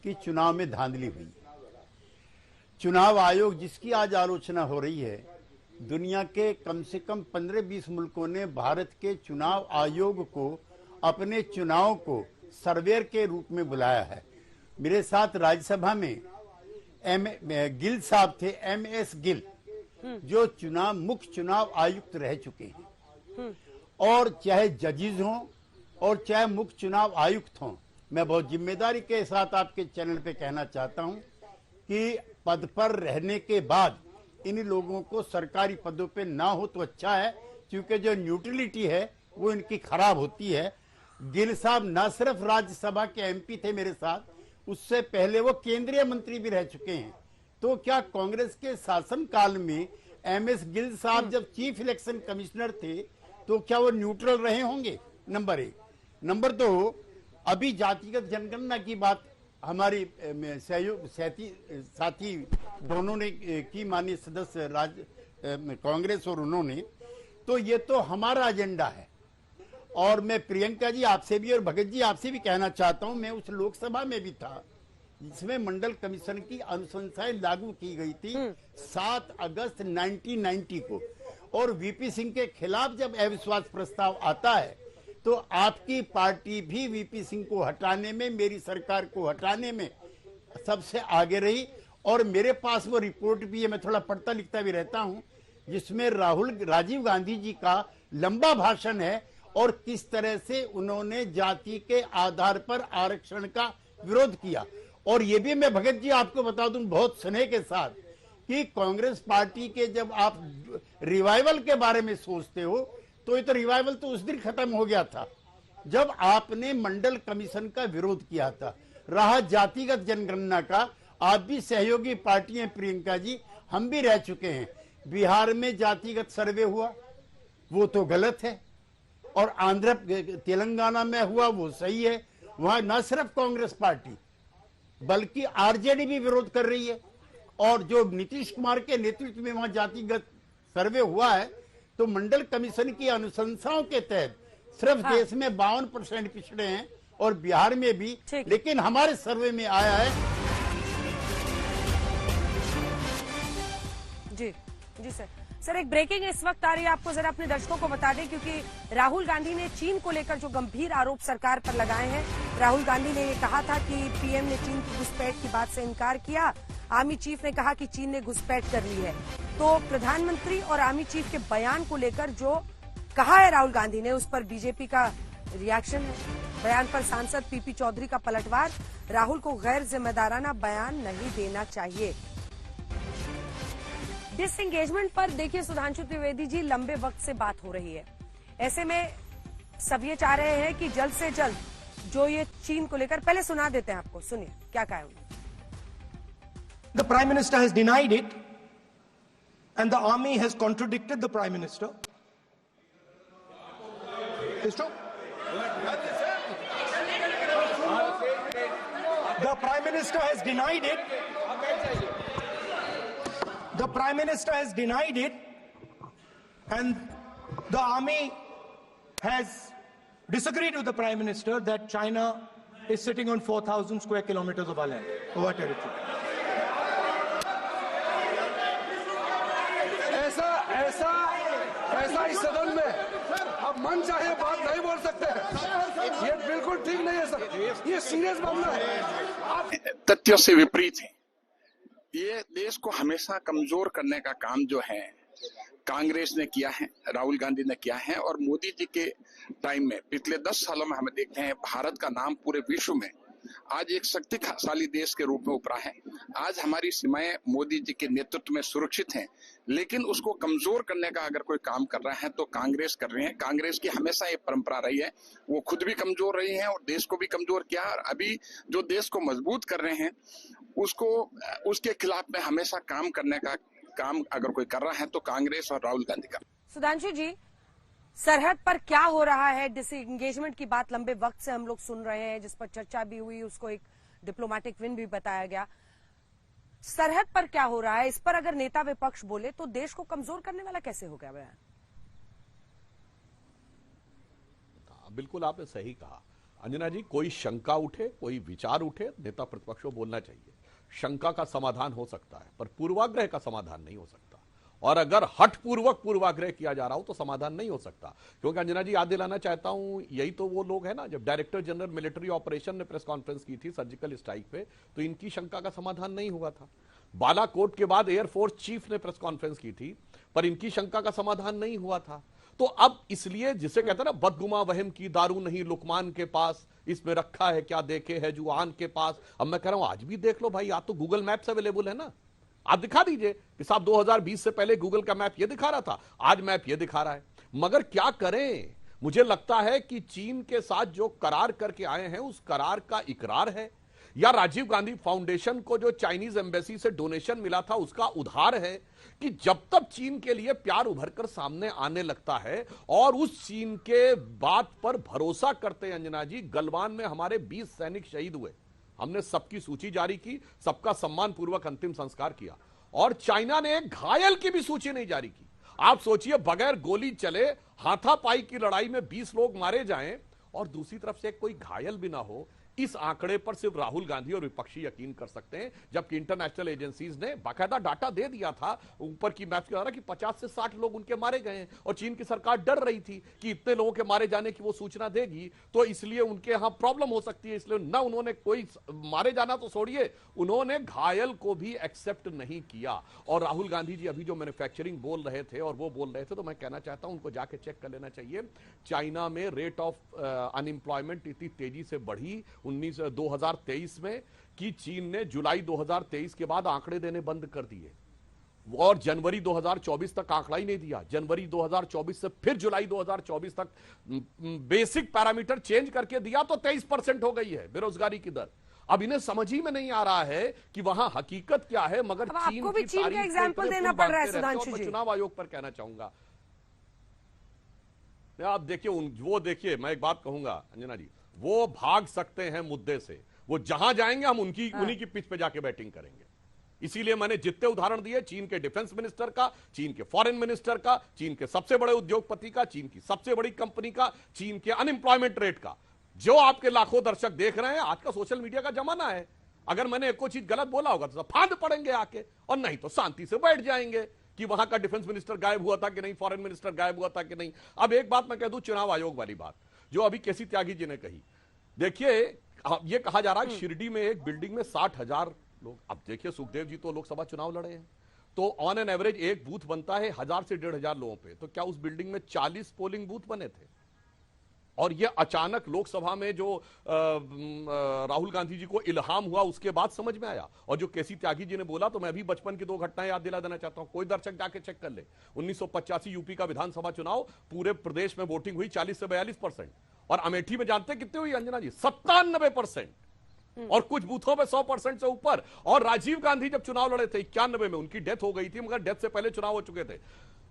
कि चुनाव में धांधली हुई। चुनाव आयोग जिसकी आज आलोचना हो रही है, दुनिया के कम से कम 15-20 मुल्कों ने भारत के चुनाव आयोग को अपने चुनाव को सर्वेयर के रूप में बुलाया है। मेरे साथ राज्यसभा में गिल साहब थे, MS गिल, जो मुख्य चुनाव आयुक्त रह चुके हैं, और चाहे जजेस हों और चाहे मुख्य चुनाव आयुक्त हों, मैं बहुत जिम्मेदारी के साथ आपके चैनल पे कहना चाहता हूं कि पद पर रहने के बाद इन लोगों को सरकारी पदों पे ना हो तो अच्छा है, क्योंकि जो न्यूट्रलिटी है वो इनकी खराब होती है। गिल साहब न सिर्फ राज्यसभा के MP थे मेरे साथ, उससे पहले वो केंद्रीय मंत्री भी रह चुके हैं। तो क्या कांग्रेस के शासन काल में MS गिल साहब जब चीफ इलेक्शन कमिश्नर थे तो क्या वो न्यूट्रल रहे होंगे? नंबर 1। नंबर 2, अभी जातिगत जनगणना की बात हमारी साथी दोनों ने की, माननीय सदस्य कांग्रेस और उन्होंने, तो ये तो हमारा एजेंडा है। और मैं प्रियंका जी आपसे भी और भगत जी आपसे भी कहना चाहता हूं, मैं उस लोकसभा में भी था जिसमें मंडल कमीशन की अनुशंसाएं लागू की गई थी 7 अगस्त 1990 को, और VP सिंह के खिलाफ जब अविश्वास प्रस्ताव आता है तो आपकी पार्टी भी VP सिंह को हटाने में, मेरी सरकार को हटाने में सबसे आगे रही। और मेरे पास वो रिपोर्ट भी है, मैं थोड़ा पढ़ता लिखता भी रहता हूं, जिसमें राजीव गांधी जी का लंबा भाषण है और किस तरह से उन्होंने जाति के आधार पर आरक्षण का विरोध किया। और ये भी मैं भगत जी आपको बता दूं बहुत स्नेह के साथ कि कांग्रेस पार्टी के जब आप रिवाइवल के बारे में सोचते हो तो ये तो रिवाइवल तो उस दिन खत्म हो गया था जब आपने मंडल कमीशन का विरोध किया था। रहा जातिगत जनगणना का, आप भी सहयोगी पार्टी हैं प्रियंका जी, हम भी रह चुके हैं। बिहार में जातिगत सर्वे हुआ, वो तो गलत है, और तेलंगाना में हुआ वो सही है। वहां न सिर्फ कांग्रेस पार्टी बल्कि RJD भी विरोध कर रही है, और जो नीतीश कुमार के नेतृत्व में वहां जातिगत सर्वे हुआ है तो मंडल कमीशन की अनुशंसाओं के तहत सिर्फ देश में 52% पिछड़े हैं और बिहार में भी, लेकिन हमारे सर्वे में आया है। जी सर, एक ब्रेकिंग इस वक्त आ रही है, आपको जरा अपने दर्शकों को बता दें, क्योंकि राहुल गांधी ने चीन को लेकर जो गंभीर आरोप सरकार पर लगाए हैं। राहुल गांधी ने ये कहा था कि PM ने चीन की घुसपैठ की बात से इनकार किया, आर्मी चीफ ने कहा कि चीन ने घुसपैठ कर ली है। तो प्रधानमंत्री और आर्मी चीफ के बयान को लेकर जो कहा है राहुल गांधी ने, उस पर बीजेपी का रिएक्शन है। बयान पर सांसद PP चौधरी का पलटवार, राहुल को गैर जिम्मेदाराना बयान नहीं देना चाहिए। डिसएंगेजमेंट पर देखिए सुधांशु त्रिवेदी जी, लंबे वक्त से बात हो रही है, ऐसे में सब ये चाह रहे हैं कि जल्द से जल्द जो ये चीन को लेकर, पहले सुना देते हैं आपको, सुनिए क्या कहा उन्होंने। The Prime Minister has denied it and the army has contradicted the Prime Minister. It's true. The Prime Minister has denied it. The Prime Minister has denied it and the army has disagreed with the Prime Minister that China is sitting on 4,000 square kilometers of our land, of our territory. ऐसा ऐसा ऐसा इस सदन में अब मन चाहे बात नहीं बोल सकते हैं। ये बिल्कुल ठीक नहीं है सर, ये सीरियस मामला है। तथ्यों से विपरीत है। ये देश को हमेशा कमजोर करने का काम जो है कांग्रेस ने किया है, राहुल गांधी ने किया है। और मोदी जी के टाइम में पिछले 10 सालों में हमें देखते हैं भारत का नाम पूरे विश्व में आज एक शक्तिशाली देश के रूप में उभरा है। आज हमारी सीमाएं मोदी जी के नेतृत्व में सुरक्षित हैं, लेकिन उसको कमजोर करने का अगर कोई काम कर रहा है तो कांग्रेस कर रही है। कांग्रेस की हमेशा ये परंपरा रही है, वो खुद भी कमजोर रही है और देश को भी कमजोर किया। और अभी जो देश को मजबूत कर रहे हैं उसको उसके खिलाफ में हमेशा काम करने का काम अगर कोई कर रहा है तो कांग्रेस और राहुल गांधी का। सुधांशु जी, सरहद पर क्या हो रहा है? डिसएंगेजमेंट की बात लंबे वक्त से हम लोग सुन रहे हैं, जिस पर चर्चा भी हुई, उसको एक डिप्लोमेटिक विन भी बताया गया। सरहद पर क्या हो रहा है, इस पर अगर नेता विपक्ष बोले तो देश को कमजोर करने वाला कैसे हो गया बयान? बिल्कुल आपने सही कहा अंजना जी। कोई शंका उठे, कोई विचार उठे, नेता प्रतिपक्ष को बोलना चाहिए। शंका का समाधान हो सकता है पर पूर्वाग्रह का समाधान नहीं हो सकता। और अगर हठपूर्वक पूर्वाग्रह किया जा रहा हो तो समाधान नहीं हो सकता। क्योंकि अंजना जी याद दिलाना चाहता हूं, यही तो वो लोग हैं ना, जब डायरेक्टर जनरल मिलिट्री ऑपरेशन ने प्रेस कॉन्फ्रेंस की थी सर्जिकल स्ट्राइक पे, तो इनकी शंका का समाधान नहीं हुआ था। बालाकोट के बाद एयरफोर्स चीफ ने प्रेस कॉन्फ्रेंस की थी पर इनकी शंका का समाधान नहीं हुआ था। तो अब इसलिए जिसे कहते हैं ना, बदगुमा वहम की दारू नहीं लुकमान के पास, इसमें रखा है क्या देखे है जुआन के पास। अब मैं कह रहा हूं आज भी देख लो भाई, आज तो गूगल मैप्स अवेलेबल है ना, आप दिखा दीजिए कि साहब 2020 से पहले गूगल का मैप ये दिखा रहा था, आज मैप ये दिखा रहा है। मगर क्या करें, मुझे लगता है कि चीन के साथ जो करार करके आए हैं उस करार का इकरार है, या राजीव गांधी फाउंडेशन को जो चाइनीज एम्बेसी से डोनेशन मिला था उसका उधार है कि जब तक चीन के लिए प्यार उभरकर सामने आने लगता है और उस चीन के बात पर भरोसा करते हैं अंजना जी, गलवान में हमारे 20 सैनिक शहीद हुए, हमने सबकी सूची जारी की, सबका सम्मान पूर्वक अंतिम संस्कार किया, और चाइना ने एक घायल की भी सूची नहीं जारी की। आप सोचिए, बगैर गोली चले हाथापाई की लड़ाई में 20 लोग मारे जाएं और दूसरी तरफ से कोई घायल भी ना हो, इस आंकड़े पर सिर्फ राहुल गांधी और विपक्षी यकीन कर सकते हैं। जबकि इंटरनेशनल एजेंसीज ने बाकायदा डाटा दे दिया था ऊपर की मैप के द्वारा कि 50 से 60 लोग उनके मारे गए हैं, और चीन की सरकार डर रही थी कि इतने लोगों के मारे जाने की वो सूचना देगी तो इसलिए उनके यहां प्रॉब्लम हो सकती है, इसलिए ना उन्होंने कोई मारे जाना तो छोड़िए, उन्होंने घायल को भी एक्सेप्ट नहीं किया। और राहुल गांधी जी अभी जो मैन्युफैक्चरिंग बोल रहे थे और वो बोल रहे थे, तो मैं कहना चाहता हूं उनको जाके चेक कर लेना चाहिए। चाइना में रेट ऑफ अनएम्प्लॉयमेंट इतनी तेजी से बढ़ी 2023 में कि चीन ने जुलाई 2023 के बाद आंकड़े देने बंद कर दिए और जनवरी 2024 तक आंकड़ा ही नहीं दिया। जनवरी 2024 से फिर जुलाई 2024 तक बेसिक पैरामीटर चेंज करके दिया तो 23% हो गई है बेरोजगारी की दर। अब इन्हें समझ ही में नहीं आ रहा है कि वहां हकीकत क्या है, मगर आपको भी चीन का एग्जांपल देना पड़ रहा है सुधांशु जी। चुनाव आयोग पर कहना चाहूंगा, आप देखिए वो देखिए, मैं एक बात कहूंगा अंजना जी, वो भाग सकते हैं मुद्दे से, वो जहां जाएंगे हम उन्हीं की पिच पे जाके बैटिंग करेंगे। इसीलिए मैंने जितने उदाहरण दिए, चीन के डिफेंस मिनिस्टर का, चीन के फॉरेन मिनिस्टर का, चीन के सबसे बड़े उद्योगपति का, चीन की सबसे बड़ी कंपनी का, चीन के अनएम्प्लॉयमेंट रेट का, जो आपके लाखों दर्शक देख रहे हैं। आज का सोशल मीडिया का जमाना है, अगर मैंने एक चीज गलत बोला होगा तो फांद पड़ेंगे आके, और नहीं तो शांति से बैठ जाएंगे कि वहां का डिफेंस मिनिस्टर गायब हुआ था कि नहीं, फॉरेन मिनिस्टर गायब हुआ था कि नहीं। अब एक बात मैं कह दूं, चुनाव आयोग वाली बात जो अभी केसी त्यागी जी ने कही, देखिए ये कहा जा रहा है शिरडी में एक बिल्डिंग में 60,000 लोग। अब देखिए सुखदेव जी तो लोकसभा चुनाव लड़े हैं, तो ऑन एन एवरेज एक बूथ बनता है 1000 से 1500 लोगों पे, तो क्या उस बिल्डिंग में 40 पोलिंग बूथ बने थे? और ये अचानक लोकसभा में जो राहुल गांधी जी को इल्हाम हुआ उसके बाद समझ में आया। और जो केसी त्यागी जी ने बोला, तो मैं अभी बचपन की 2 घटनाएं याद दिला देना चाहता हूं, कोई दर्शक जाके चेक कर ले। 1985 यूपी का विधानसभा चुनाव, पूरे प्रदेश में वोटिंग हुई 40 से 42%, और अमेठी में जानते कितने हुई अंजना जी? 97%, और कुछ बूथों पे 100% से ऊपर। और राजीव गांधी जब चुनाव लड़े थे 91 में, उनकी डेथ हो गई थी, मगर डेथ से पहले चुनाव हो चुके थे।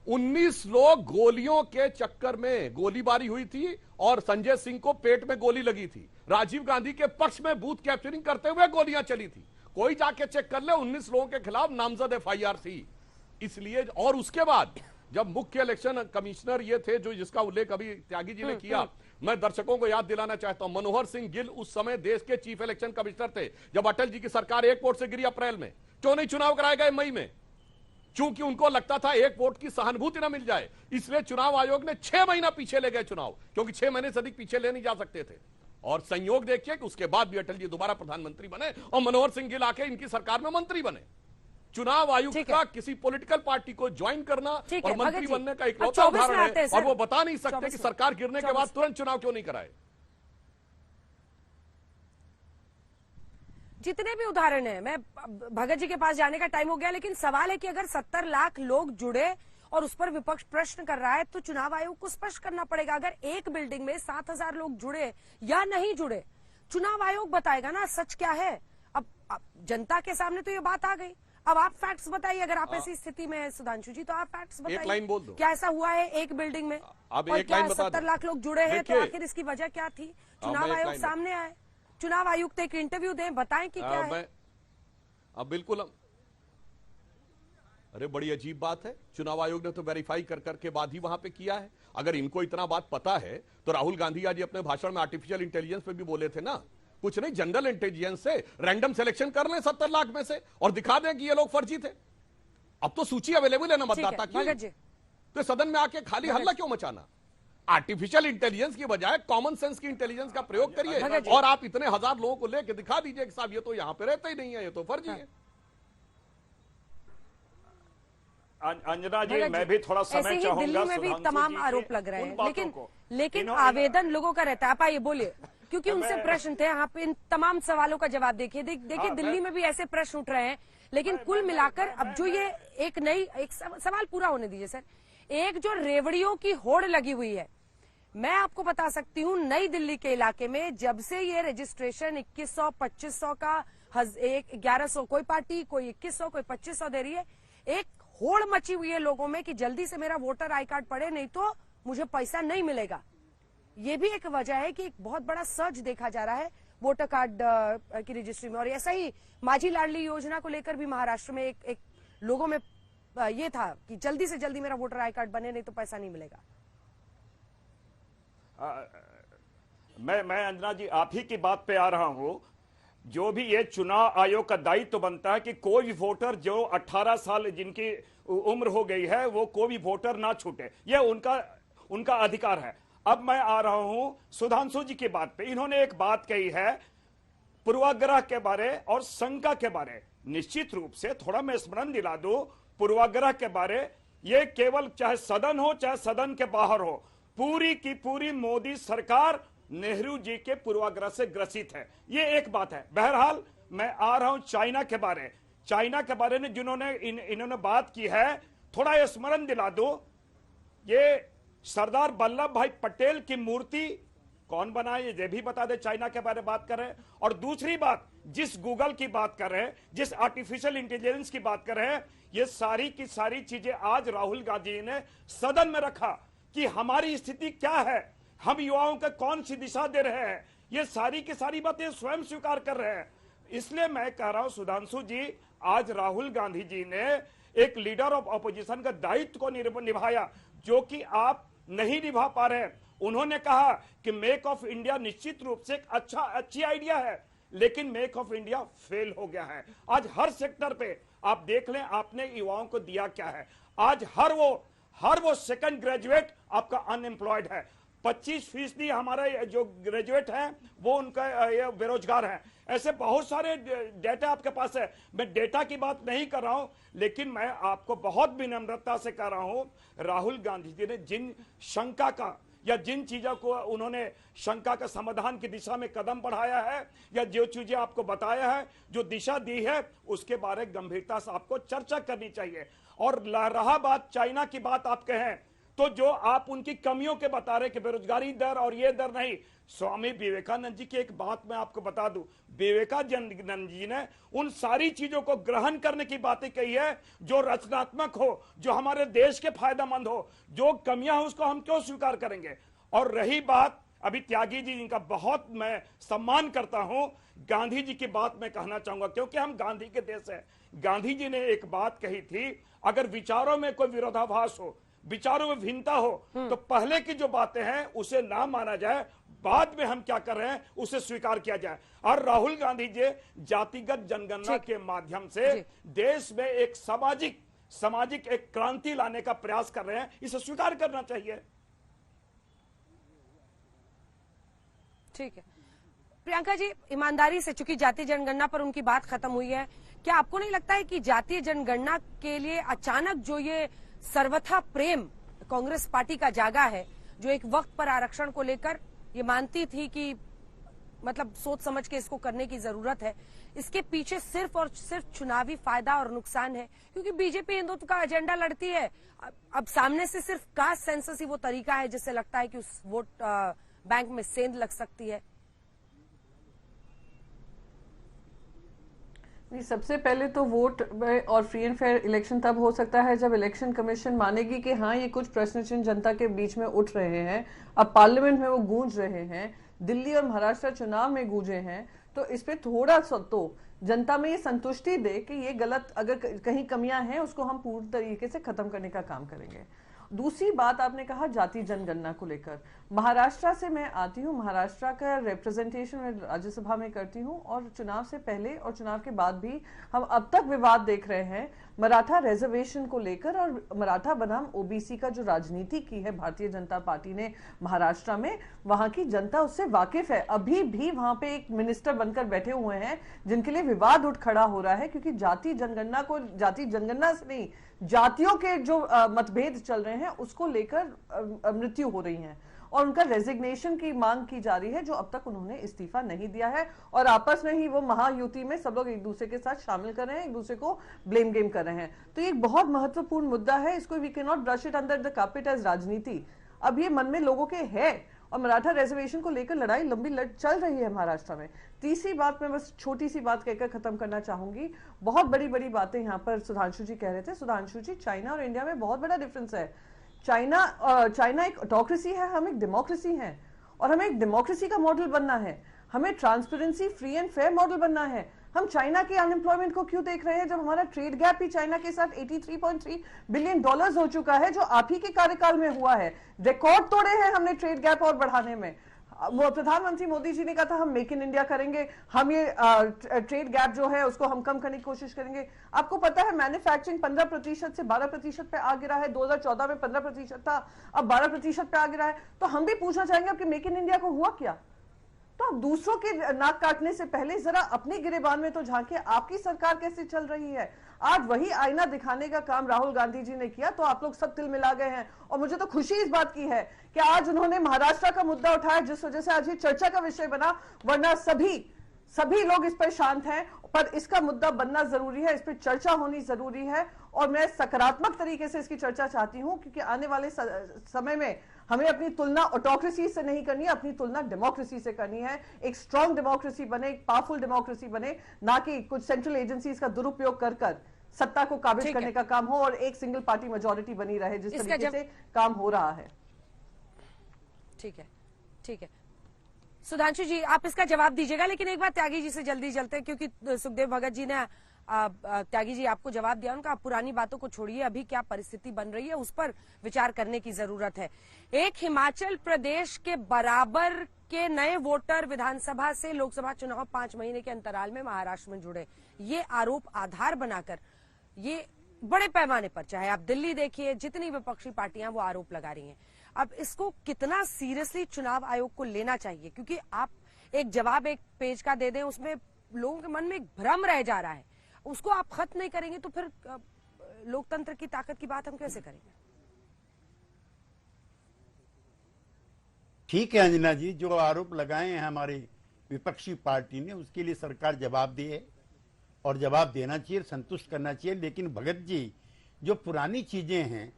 19 लोग गोलियों के चक्कर में, गोलीबारी हुई थी और संजय सिंह को पेट में गोली लगी थी। राजीव गांधी के पक्ष में बूथ कैप्चरिंग करते हुए गोलियां चली थी। कोई जाके चेक कर ले, 19 लोगों के खिलाफ नामजद FIR थी। इसलिए, और उसके बाद जब मुख्य इलेक्शन कमिश्नर ये थे जो जिसका उल्लेख अभी त्यागी जी ने किया, मैं दर्शकों को याद दिलाना चाहता हूं, मनोहर सिंह गिल उस समय देश के चीफ इलेक्शन कमिश्नर थे जब अटल जी की सरकार एक वोट से गिरी अप्रैल में। क्यों नहीं चुनाव कराए गए मई में? क्योंकि उनको लगता था एक वोट की सहानुभूति ना मिल जाए, इसलिए चुनाव आयोग ने 6 महीना पीछे ले गए चुनाव, क्योंकि 6 महीने से अधिक पीछे ले नहीं जा सकते थे। और संयोग देखिए कि उसके बाद भी अटल जी दोबारा प्रधानमंत्री बने और मनोहर सिंह गिल आके इनकी सरकार में मंत्री बने। चुनाव आयुक्त का किसी पॉलिटिकल पार्टी को ज्वाइन करना और मंत्री बनने का इकलौता उदाहरण है, और वो बता नहीं सकते कि सरकार गिरने के बाद तुरंत चुनाव क्यों नहीं कराए। जितने भी उदाहरण है, मैं भगत जी के पास जाने का टाइम हो गया, लेकिन सवाल है कि अगर 70 लाख लोग जुड़े और उस पर विपक्ष प्रश्न कर रहा है तो चुनाव आयोग को स्पष्ट करना पड़ेगा। अगर एक बिल्डिंग में 7000 लोग जुड़े या नहीं जुड़े, चुनाव आयोग बताएगा ना सच क्या है। अब जनता के सामने तो ये बात आ गई, अब आप फैक्ट्स बताइए। अगर आप ऐसी स्थिति में है सुधांशु जी, तो आप फैक्ट्स बताइए। एक लाइन बोल दो, क्या ऐसा हुआ है एक बिल्डिंग में अब और एक क्या लाइन बता 70 लाख लोग जुड़े हैं, तो आखिर इसकी वजह क्या थी? चुनाव आयोग सामने आए, चुनाव आयुक्त एक इंटरव्यू दें, बताएं कि क्या है। अब बिल्कुल, अरे बड़ी अजीब बात है, चुनाव आयोग ने तो वेरीफाई कर करके बाद ही वहां पे किया है। अगर इनको इतना बात पता है तो राहुल गांधी आज अपने भाषण में आर्टिफिशियल इंटेलिजेंस पे भी बोले थे ना, कुछ नहीं, जनरल इंटेलिजेंस से रैंडम सिलेक्शन कर लें 70 लाख में से और दिखा दें कि ये लोग फर्जी थे। अब तो सूची अवेलेबल है ना मतदाता की, तो सदन में आके खाली हल्ला क्यों मचाना? आर्टिफिशियल इंटेलिजेंस की बजाय कॉमन सेंस की इंटेलिजेंस का प्रयोग करिए और आप इतने हजार लोगों को लेकर दिखा दीजिए कि साहब ये तो यहां पे रहते ही नहीं है, ये तो फर्जी है। अंजना जी, मैं भी थोड़ा समय चाहूंगा। दिल्ली में भी तमाम आरोप लग रहे हैं, लेकिन आवेदन लोगों का रहता है। आप आइए बोलिए, क्योंकि उनसे प्रश्न थे, आप इन तमाम सवालों का जवाब देखिए। देखिए दिल्ली में भी ऐसे प्रश्न उठ रहे हैं, लेकिन कुल मिलाकर अब जो ये एक सवाल पूरा होने दीजिए सर। एक जो रेवड़ियों की होड़ लगी हुई है, मैं आपको बता सकती हूँ नई दिल्ली के इलाके में जब से ये रजिस्ट्रेशन 2100 2500 का 1100, कोई पार्टी कोई 2100 कोई 2500 दे रही है, एक होड़ मची हुई है लोगों में कि जल्दी से मेरा वोटर आई कार्ड पड़े, नहीं तो मुझे पैसा नहीं मिलेगा। ये भी एक वजह है कि एक बहुत बड़ा सर्च देखा जा रहा है वोटर कार्ड की रजिस्ट्री में। और ऐसा ही माझी लाडली योजना को लेकर भी महाराष्ट्र में एक लोगों में ये था कि जल्दी से जल्दी मेरा वोटर आई कार्ड बने, नहीं तो पैसा नहीं मिलेगा। मैं अंजना जी आप ही की बात पे आ रहा हूं। जो भी ये चुनाव आयोग का दायित्व बनता है कि कोई भी वोटर जो 18 साल जिनकी उम्र हो गई है वो कोई भी वोटर ना छूटे, ये उनका अधिकार है। अब मैं आ रहा हूं सुधांशु जी की बात पे। इन्होंने एक बात कही है पूर्वाग्रह के बारे और शंका के बारे। निश्चित रूप से थोड़ा मैं स्मरण दिला दूं, पूर्वाग्रह के बारे, ये केवल चाहे सदन हो चाहे सदन के बाहर हो, पूरी की पूरी मोदी सरकार नेहरू जी के पूर्वाग्रह से ग्रसित है, ये एक बात है। बहरहाल मैं आ रहा हूं चाइना के बारे में जिन्होंने इन्होंने बात की है, थोड़ा ये स्मरण दिला दो। ये सरदार वल्लभ भाई पटेल की मूर्ति कौन बनाए ये भी बता दे, चाइना के बारे में बात कर रहे हैं। और दूसरी बात, जिस गूगल की बात कर रहे हैं, जिस आर्टिफिशियल इंटेलिजेंस की बात कर रहे हैं, ये सारी की सारी चीजें आज राहुल गांधी ने सदन में रखा कि हमारी स्थिति क्या है, हम युवाओं को कौन सी दिशा दे रहे हैं, ये सारी की सारी बातें स्वयं स्वीकार कर रहे हैं। इसलिए मैं कह रहा हूं सुधांशु जी, आज राहुल गांधी जी ने एक लीडर ऑफ ऑपोजिशन का दायित्व को निभाया जो कि आप नहीं निभा पा रहे हैं। उन्होंने कहा कि मेक ऑफ इंडिया निश्चित रूप से एक अच्छी आइडिया है, लेकिन मेक ऑफ इंडिया फेल हो गया है। आज हर सेक्टर पे आप देख लें आपने युवाओं को दिया क्या है। आज हर वो सेकंड ग्रेजुएट आपका अनएम्प्लॉयड है। 25% हमारे जो ग्रेजुएट हैं वो उनका बेरोजगार हैं। ऐसे बहुत सारे डेटा आपके पास है, मैं डेटा की बात नहीं कर रहा हूं, लेकिन मैं आपको बहुत विनम्रता से कह रहा हूं, राहुल गांधी जी ने जिन शंका का या जिन चीजों को उन्होंने शंका का समाधान की दिशा में कदम बढ़ाया है या जो चीजें आपको बताया है, जो दिशा दी है, उसके बारे गंभीरता से आपको चर्चा करनी चाहिए। और रहा बात चाइना की बात आप कहें तो जो आप उनकी कमियों के बता रहे कि बेरोजगारी दर और ये दर नहीं, स्वामी विवेकानंद जी की एक बात मैं आपको बता दूं, विवेकानंद जी ने उन सारी चीजों को ग्रहण करने की बातें कही है जो रचनात्मक हो, जो हमारे देश के फायदेमंद हो। जो कमियां हैं उसको हम क्यों स्वीकार करेंगे। और रही बात अभी त्यागी जी, जिनका बहुत मैं सम्मान करता हूं, गांधी जी की बात मैं कहना चाहूंगा क्योंकि हम गांधी के देश है। गांधी जी ने एक बात कही थी, अगर विचारों में कोई विरोधाभास हो, विचारों में भिन्नता हो, तो पहले की जो बातें हैं उसे ना माना जाए, बाद में हम क्या कर रहे हैं उसे स्वीकार किया जाए। और राहुल गांधी जी जातिगत जनगणना के माध्यम से देश में एक सामाजिक सामाजिक एक क्रांति लाने का प्रयास कर रहे हैं, इसे स्वीकार करना चाहिए। ठीक है प्रियंका जी, ईमानदारी से, चूंकि जातीय जनगणना पर उनकी बात खत्म हुई है, क्या आपको नहीं लगता है कि जातीय जनगणना के लिए अचानक जो ये सर्वथा प्रेम कांग्रेस पार्टी का जागा है, जो एक वक्त पर आरक्षण को लेकर ये मानती थी कि मतलब सोच समझ के इसको करने की जरूरत है, इसके पीछे सिर्फ और सिर्फ चुनावी फायदा और नुकसान है? क्योंकि बीजेपी हिंदुत्व का एजेंडा लड़ती है, अब सामने से सिर्फ कास्ट सेंसस ही वो तरीका है जिससे लगता है कि उस वोट बैंक में सेंध लग सकती है। नहीं, सबसे पहले तो वोट और फ्री एंड फेयर इलेक्शन तब हो सकता है जब इलेक्शन कमीशन मानेगी कि हाँ ये कुछ प्रश्न चिन्ह जनता के बीच में उठ रहे हैं, अब पार्लियामेंट में वो गूंज रहे हैं, दिल्ली और महाराष्ट्र चुनाव में गूंजे हैं, तो इस पे थोड़ा सा तो जनता में ये संतुष्टि दे कि ये गलत अगर कहीं कमियां हैं उसको हम पूरी तरीके से खत्म करने का काम करेंगे। दूसरी बात आपने कहा जाति जनगणना को लेकर, महाराष्ट्र से मैं आती हूँ, महाराष्ट्र का रिप्रेजेंटेशन मैं राज्यसभा में करती हूँ और चुनाव से पहले और चुनाव के बाद भी हम अब तक विवाद देख रहे हैं मराठा रिजर्वेशन को लेकर और मराठा बनाम ओबीसी का जो राजनीति की है भारतीय जनता पार्टी ने महाराष्ट्र में, वहां की जनता उससे वाकिफ है। अभी भी वहां पे एक मिनिस्टर बनकर बैठे हुए हैं जिनके लिए विवाद उठ खड़ा हो रहा है क्योंकि जाति जनगणना को जाति जनगणना से नहीं, जातियों के जो मतभेद चल रहे हैं उसको लेकर मृत्यु हो रही है और उनका रेजिग्नेशन की मांग की जा रही है, जो अब तक उन्होंने इस्तीफा नहीं दिया है और आपस में ही वो महायुति में सब लोग एक दूसरे के साथ शामिल कर रहे हैं, एक दूसरे को ब्लेम गेम कर रहे हैं। तो ये एक बहुत महत्वपूर्ण मुद्दा है, इसको we can not brush it under the carpet as राजनीति। अब ये मन में लोगों के है और मराठा रिजर्वेशन को लेकर लड़ाई लंबी चल रही है महाराष्ट्र में। तीसरी बात मैं बस छोटी सी बात कहकर खत्म करना चाहूंगी, बहुत बड़ी बड़ी बातें यहाँ पर सुधांशु जी कह रहे थे। सुधांशु जी, चाइना और इंडिया में बहुत बड़ा डिफरेंस है। चाइना एक ऑटोक्रेसी है, हम एक डेमोक्रेसी हैं और हमें एक डेमोक्रेसी का मॉडल बनना है, हमें transparency free and fair model बनना है। हम चाइना के अनएम्प्लॉयमेंट को क्यों देख रहे हैं जब हमारा ट्रेड गैप ही चाइना के साथ $83.3 बिलियन हो चुका है, जो आप ही के कार्यकाल में हुआ है। रिकॉर्ड तोड़े हैं हमने ट्रेड गैप और बढ़ाने में। वो प्रधानमंत्री मोदी जी ने कहा था हम मेक इन इंडिया करेंगे, हम ये ट्रेड गैप जो है उसको हम कम करने की कोशिश करेंगे। आपको पता है मैन्युफैक्चरिंग 15% से 12% पे आ गिरा है, 2014 में 15% था, अब 12% पे आ गिरा है। तो हम भी पूछना चाहेंगे आपके मेक इन इंडिया को हुआ क्या? तो आप दूसरों के नाक काटने से पहले जरा अपने गिरेबान में तो झांकिए, आपकी सरकार कैसे चल रही है। आज वही आईना दिखाने का काम राहुल गांधी जी ने किया तो आप लोग सब तिल मिला गए हैं। और मुझे तो खुशी इस बात की है कि आज उन्होंने महाराष्ट्र का मुद्दा उठाया जिस वजह से आज ये चर्चा का विषय बना, वरना सभी लोग इस पर शांत हैं। पर इसका मुद्दा बनना जरूरी है, इस पर चर्चा होनी जरूरी है और मैं सकारात्मक तरीके से इसकी चर्चा चाहती हूं क्योंकि आने वाले समय में हमें अपनी तुलना ऑटोक्रेसी से नहीं करनी है, अपनी तुलना डेमोक्रेसी से करनी है। एक स्ट्रांग डेमोक्रेसी बने, एक पावरफुल डेमोक्रेसी बने, ना कि कुछ सेंट्रल एजेंसीज का दुरुपयोग कर सत्ता को काबिज करने का काम हो और एक सिंगल पार्टी मेजॉरिटी बनी रहे जिस तरीके से काम हो रहा है। ठीक है सुधांशु जी, आप इसका जवाब दीजिएगा, लेकिन एक बार त्यागी जी से जल्दी चलते हैं क्योंकि सुखदेव भगत जी ने त्यागी जी आपको जवाब दिया उनका। आप पुरानी बातों को छोड़िए, अभी क्या परिस्थिति बन रही है उस पर विचार करने की जरूरत है। एक हिमाचल प्रदेश के बराबर के नए वोटर विधानसभा से लोकसभा चुनाव 5 महीने के अंतराल में महाराष्ट्र में जुड़े, ये आरोप आधार बनाकर ये बड़े पैमाने पर, चाहे आप दिल्ली देखिए, जितनी विपक्षी पार्टियां वो आरोप लगा रही हैं। अब इसको कितना सीरियसली चुनाव आयोग को लेना चाहिए, क्योंकि आप एक जवाब एक पेज का दे दें उसमें लोगों के मन में एक भ्रम रह जा रहा है, उसको आप खत्म नहीं करेंगे तो फिर लोकतंत्र की ताकत की बात हम कैसे करेंगे? ठीक है अंजना जी, जो आरोप लगाए हैं हमारी विपक्षी पार्टी ने उसके लिए सरकार जवाब दे और जवाब देना चाहिए, संतुष्ट करना चाहिए। लेकिन भगत जी, जो पुरानी चीजें हैं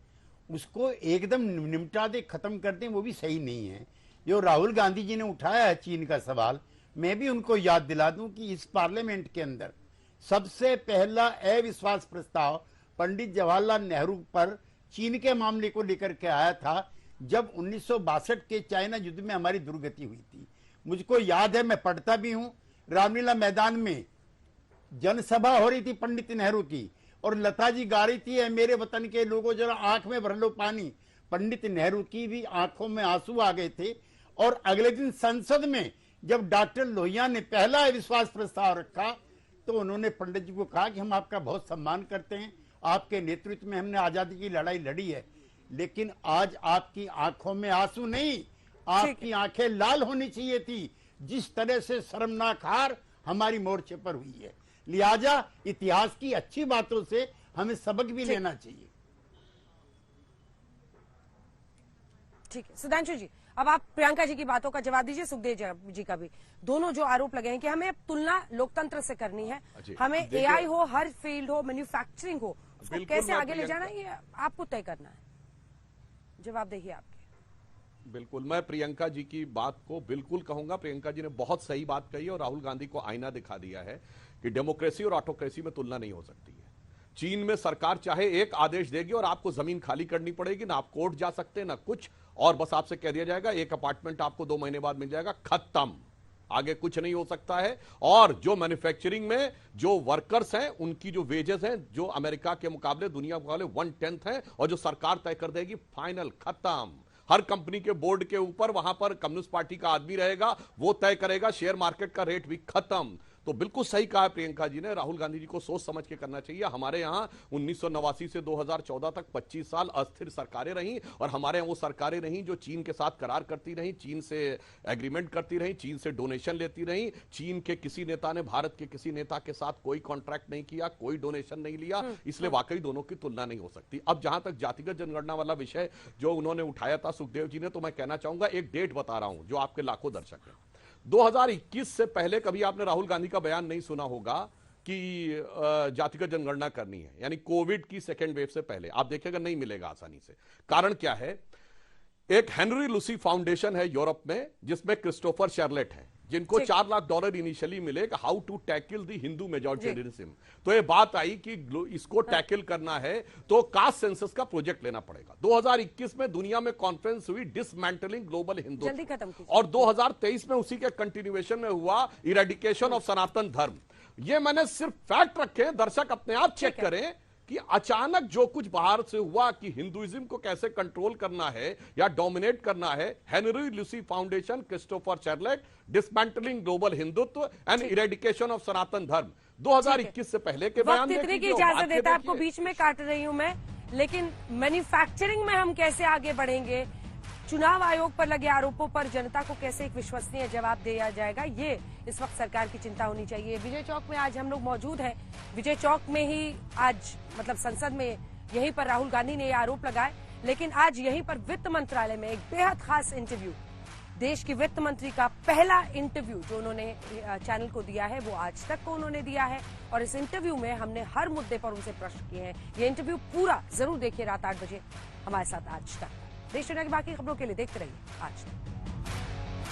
उसको एकदम निपटा दे, खत्म कर दें, वो भी सही नहीं है। जो राहुल गांधी जी ने उठाया है चीन का सवाल, मैं भी उनको याद दिला दूं कि इस पार्लियामेंट के अंदर सबसे पहला अविश्वास प्रस्ताव पंडित जवाहरलाल नेहरू पर चीन के मामले को लेकर के आया था जब 1962 के चाइना युद्ध में हमारी दुर्गति हुई थी। मुझको याद है, मैं पढ़ता भी हूं, रामलीला मैदान में जनसभा हो रही थी पंडित नेहरू की और लता जी गा रही थी, मेरे वतन के लोगों जरा आंख में भर लो पानी। पंडित नेहरू की भी आंखों में आंसू आ गए थे। और अगले दिन संसद में जब डॉक्टर लोहिया ने पहला अविश्वास प्रस्ताव रखा तो उन्होंने पंडित जी को कहा कि हम आपका बहुत सम्मान करते हैं आपके नेतृत्व में हमने आजादी की लड़ाई लड़ी है, लेकिन आज आपकी आंखों में आंसू नहीं, आपकी आंखें लाल होनी चाहिए थी। जिस तरह से शर्मनाक हार हमारी मोर्चे पर हुई है, लिहाजा इतिहास की अच्छी बातों से हमें सबक भी लेना चाहिए। ठीक है सुधांशु जी, अब आप प्रियंका जी की बातों का जवाब दीजिए, सुखदेव जी का भी। दोनों जो आरोप लगे हैं कि हमें तुलना लोकतंत्र से करनी है, हमें एआई हो, हर फील्ड हो, मैन्युफैक्चरिंग हो, उसको कैसे आगे ले जाना है ये आपको तय करना है। जवाब देखिए आपके। बिल्कुल, मैं प्रियंका जी की बात को बिल्कुल कहूंगा। प्रियंका जी ने बहुत सही बात कही और राहुल गांधी को आईना दिखा दिया है कि डेमोक्रेसी और ऑटोक्रेसी में तुलना नहीं हो सकती है। चीन में सरकार चाहे एक आदेश देगी और आपको जमीन खाली करनी पड़ेगी, ना आप कोर्ट जा सकते ना कुछ, और बस आपसे कह दिया जाएगा एक अपार्टमेंट आपको 2 महीने बाद मिल जाएगा, खत्म, आगे कुछ नहीं हो सकता है। और जो मैन्युफैक्चरिंग में जो वर्कर्स हैं उनकी जो वेजेस हैं जो अमेरिका के मुकाबले, दुनिया के मुकाबले 1/10 है, और जो सरकार तय कर देगी, फाइनल, खत्म। हर कंपनी के बोर्ड के ऊपर वहां पर कम्युनिस्ट पार्टी का आदमी रहेगा, वो तय करेगा, शेयर मार्केट का रेट भी खत्म। तो बिल्कुल सही कहा प्रियंका जी ने, राहुल गांधी जी को सोच समझ के करना चाहिए। हमारे यहाँ 1989 से 2014 तक 25 साल अस्थिर सरकारें रहीं, और हमारे यहाँ वो सरकारें रहीं जो चीन के साथ करार करती रहीं, चीन से एग्रीमेंट करती रहीं, चीन से डोनेशन लेती रहीं। चीन के किसी नेता ने भारत के किसी नेता के साथ कोई कॉन्ट्रैक्ट नहीं किया, कोई डोनेशन नहीं लिया, इसलिए वाकई दोनों की तुलना नहीं हो सकती। अब जहां तक जातिगत जनगणना वाला विषय जो उन्होंने उठाया था सुखदेव जी ने, तो मैं कहना चाहूंगा, एक डेट बता रहा हूं जो आपके लाखों दर्शक हैं। 2021 से पहले कभी आपने राहुल गांधी का बयान नहीं सुना होगा कि जातिगत जनगणना करनी है, यानी कोविड की सेकेंड वेव से पहले। आप देखिएगा नहीं मिलेगा आसानी से। कारण क्या है? एक हेनरी लुसी फाउंडेशन है यूरोप में, जिसमें क्रिस्टोफर शेरलेट है, जिनको $4 लाख इनिशियली मिले, how to tackle the Hindu majoritarianism. तो ये बात आई कि इसको टैकल करना है तो कास्ट सेंसस का प्रोजेक्ट लेना पड़ेगा। 2021 में दुनिया में कॉन्फ्रेंस हुई डिसमेंटलिंग ग्लोबल हिंदू, और 2023 में उसी के कंटिन्यूएशन में हुआ इरेडिकेशन ऑफ सनातन धर्म। ये मैंने सिर्फ फैक्ट रखे, दर्शक अपने आप चेक करें कि अचानक जो कुछ बाहर से हुआ कि हिंदुइज्म को कैसे कंट्रोल करना है या डोमिनेट करना है। Henry Lucy foundation, Christopher Charlotte, dismantling global Hindutva and eradication of Sanatan Dharma, 2021 से पहले के बयान में की इजाजत देता है। आपको बीच में काट रही हूं मैं, लेकिन मैन्युफैक्चरिंग में हम कैसे आगे बढ़ेंगे, चुनाव आयोग पर लगे आरोपों पर जनता को कैसे एक विश्वसनीय जवाब दिया जाएगा, ये इस वक्त सरकार की चिंता होनी चाहिए। विजय चौक में आज हम लोग मौजूद हैं। विजय चौक में ही आज मतलब संसद में यहीं पर राहुल गांधी ने ये आरोप लगाए, लेकिन आज यहीं पर वित्त मंत्रालय में एक बेहद खास इंटरव्यू, देश की वित्त मंत्री का पहला इंटरव्यू जो उन्होंने चैनल को दिया है, वो आज तक को उन्होंने दिया है। और इस इंटरव्यू में हमने हर मुद्दे पर उनसे प्रश्न किए हैं। ये इंटरव्यू पूरा जरूर देखिए रात 8 बजे हमारे साथ आज तक। देश दुनिया की बाकी खबरों के लिए देखते रहिए आज तक।